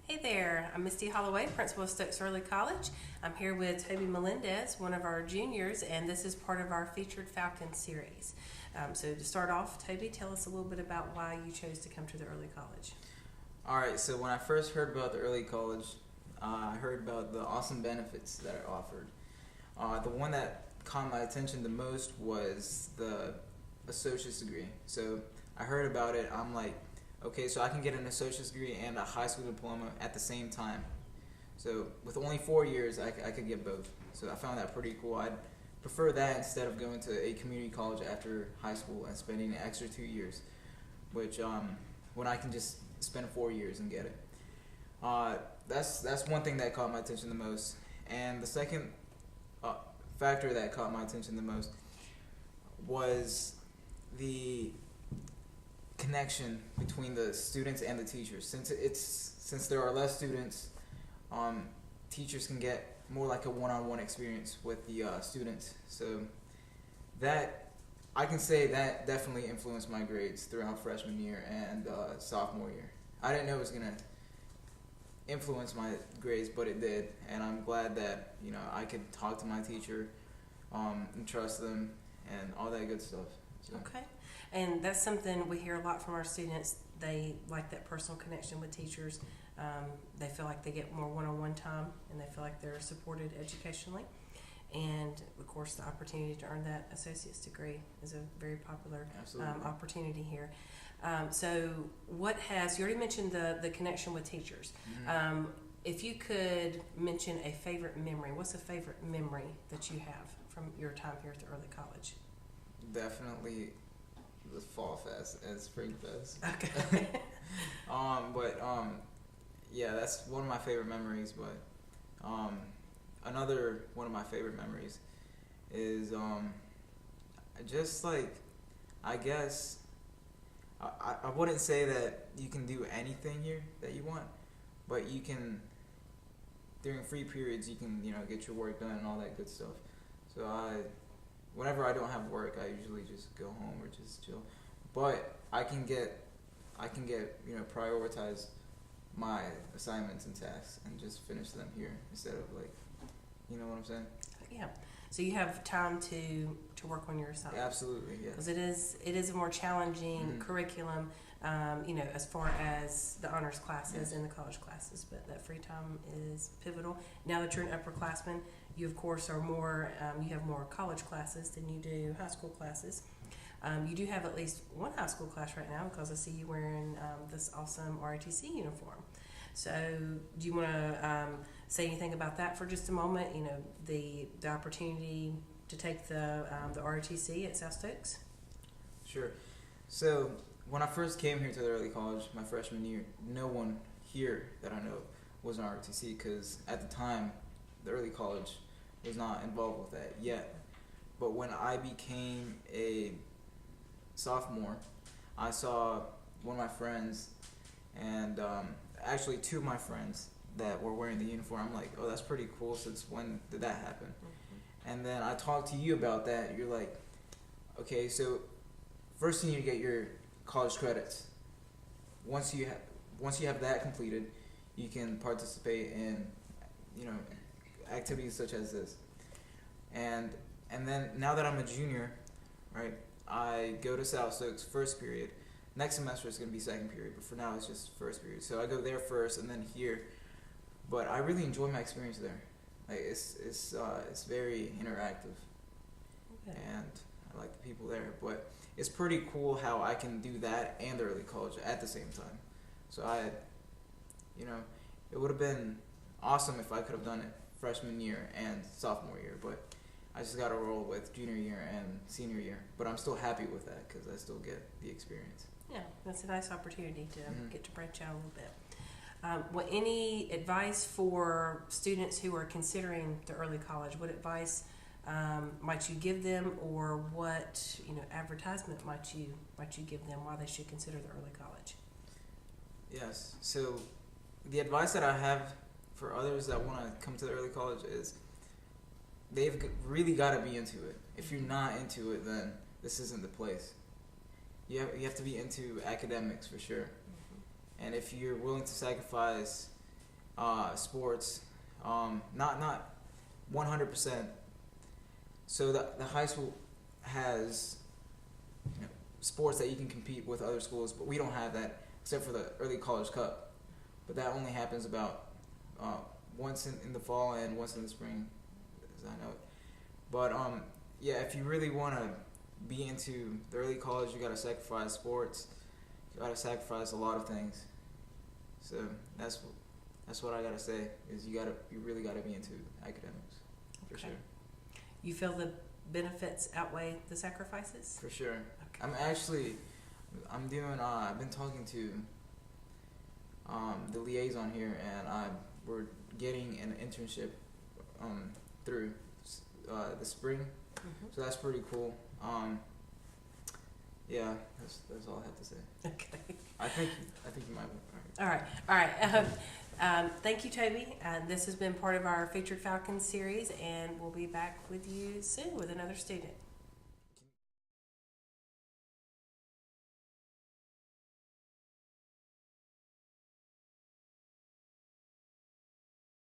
Hey there, I'm Misty Holloway, Principal of Stokes Early College. I'm here with Toby Melendez, one of our juniors, and this is part of our featured Falcon series. So to start off, Toby, tell us a little bit about why you chose to come to the early college. Alright, so when I first heard about the early college, I heard about the awesome benefits that are offered. The one that caught my attention the most was the associate's degree. So I heard about it, I'm like, okay, so I can get an associate's degree and a high school diploma at the same time. So with only 4 years, I could get both. So I found that pretty cool. I'd prefer that instead of going to a community college after high school and spending an extra 2 years, which when I can just spend 4 years and get it. That's one thing that caught my attention the most. And the second factor that caught my attention the most was the connection between the students and the teachers. Since there are less students, teachers can get more like a one-on-one experience with the students. So that I can say that definitely influenced my grades throughout freshman year and sophomore year. I didn't know it was gonna influence my grades, but it did, and I'm glad that I could talk to my teacher and trust them and all that good stuff. So. Okay. And that's something we hear a lot from our students. They like that personal connection with teachers. They feel like they get more one-on-one time, and they feel like they're supported educationally. And, of course, the opportunity to earn that associate's degree is a very popular opportunity here. So you already mentioned the connection with teachers. Mm-hmm. If you could mention a favorite memory, what's a favorite memory that you have from your time here at the early college? Definitely the Fall Fest and Spring Fest. Okay. Yeah, that's one of my favorite memories. But another one of my favorite memories is just like, I guess I wouldn't say that you can do anything here that you want, but you can, during free periods, you can get your work done and all that good stuff. So whenever I don't have work, I usually just go home or just chill. But I can get prioritize my assignments and tasks and just finish them here instead of what I'm saying? Yeah. So you have time to work on your assignments. Absolutely, yeah. Because it is a more challenging curriculum, as far as the honors classes and the college classes. But that free time is pivotal. Now that you're an upperclassman, you of course are more. You have more college classes than you do high school classes. You do have at least one high school class right now because I see you wearing this awesome ROTC uniform. So do you want to say anything about that for just a moment? The opportunity to take the ROTC at South Stokes? Sure. So when I first came here to the early college, my freshman year, no one here that I know was an ROTC because at the time, the early college was not involved with that yet. But when I became a sophomore, I saw one of my friends and actually two of my friends that were wearing the uniform. I'm like, oh, that's pretty cool. Since when did that happen? Mm-hmm. And then I talked to you about that. You're like, okay, so first you need to get your college credits. Once you have that completed, you can participate in activities such as this. And then now that I'm a junior, right, I go to South Stokes first period. Next semester is going to be second period, but for now it's just first period. So I go there first and then here. But I really enjoy my experience there. Like it's very interactive, and I like the people there. But it's pretty cool how I can do that and the early college at the same time. So it would have been awesome if I could have done it freshman year and sophomore year, but I just got to roll with junior year and senior year. But I'm still happy with that because I still get the experience. Yeah, that's a nice opportunity to get to branch out a little bit. Any advice for students who are considering the early college? What advice might you give them, or what advertisement might you give them why they should consider the early college? Yes. So the advice that I have for others that want to come to the early college is they've really got to be into it. If you're not into it, then this isn't the place. You have to be into academics for sure. And if you're willing to sacrifice sports. Not 100%. So the high school has sports that you can compete with other schools, but we don't have that except for the early college cup. But that only happens about once in the fall and once in the spring, as I know it. But yeah, if you really want to be into the early college, you got to sacrifice sports. You got to sacrifice a lot of things. So that's what I got to say is you really got to be into academics for sure. You feel the benefits outweigh the sacrifices? For sure. Okay. I've been talking to the liaison here, and we're getting an internship through the spring, so that's pretty cool. Yeah, that's all I have to say. Okay. I think you might. All right. Thank you, Toby. This has been part of our Featured Falcon series, and we'll be back with you soon with another student.